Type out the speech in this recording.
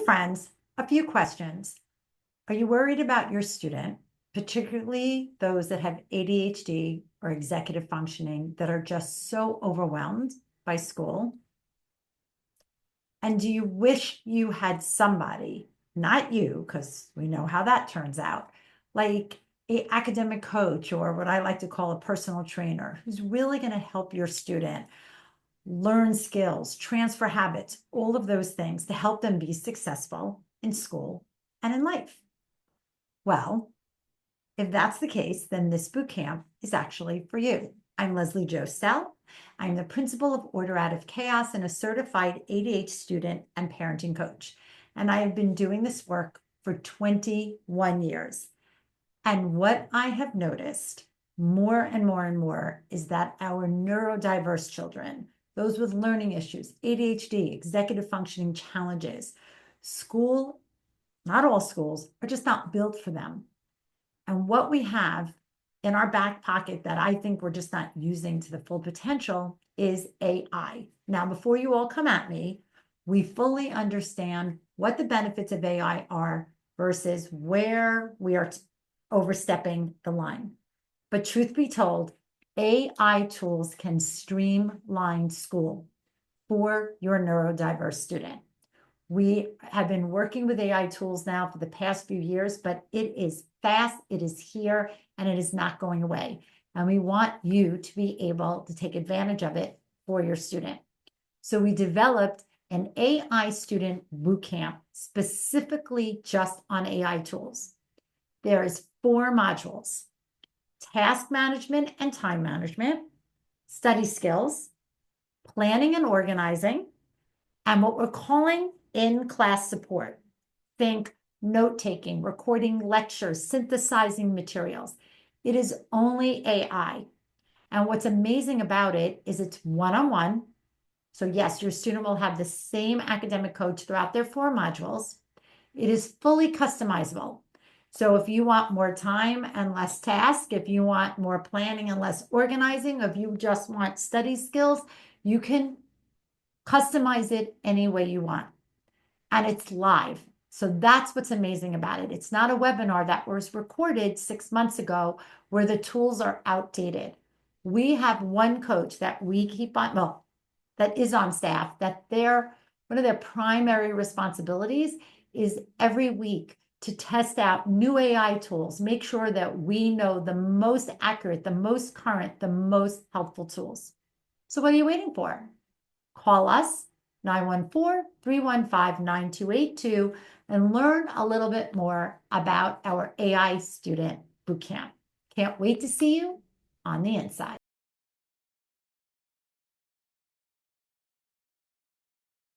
friends, a few questions. Are you worried about your student, particularly those that have ADHD or executive functioning that are just so overwhelmed by school? And do you wish you had somebody, not you, because we know how that turns out, like an academic coach or what I like to call a personal trainer who's really going to help your student learn skills, transfer habits, all of those things to help them be successful in school and in life? Well, if that's the case, then this boot camp is actually for you. I'm Leslie Josel. I'm the principal of Order Out of Chaos and a certified ADHD student and parenting coach. And I have been doing this work for 21 years. And what I have noticed more and more and more is that our neurodiverse children, those with learning issues, ADHD, executive functioning challenges, school, not all schools, are just not built for them. And what we have in our back pocket that I think we're just not using to the full potential is AI. Now, before you all come at me, we fully understand what the benefits of AI are versus where we are overstepping the line. But truth be told, AI tools can streamline school for your neurodiverse student. We have been working with AI tools now for the past few years, but it is fast, it is here, and it is not going away. And we want you to be able to take advantage of it for your student. So we developed an AI student bootcamp specifically just on AI tools. There is 4 modules: task management and time management, study skills, planning and organizing, and what we're calling in-class support. Think note-taking, recording lectures, synthesizing materials. It is only AI. And what's amazing about it is it's one-on-one. So yes, your student will have the same academic coach throughout their 4 modules. It is fully customizable. So if you want more time and less task, if you want more planning and less organizing, if you just want study skills, you can customize it any way you want. And it's live. So that's what's amazing about it. It's not a webinar that was recorded 6 months ago where the tools are outdated. We have one coach that we keep on, well, that is on staff, that one of their primary responsibilities is every week to test out new AI tools, make sure that we know the most accurate, the most current, the most helpful tools. So what are you waiting for? Call us, 914-315-9282, and learn a little bit more about our AI student bootcamp. Can't wait to see you on the inside.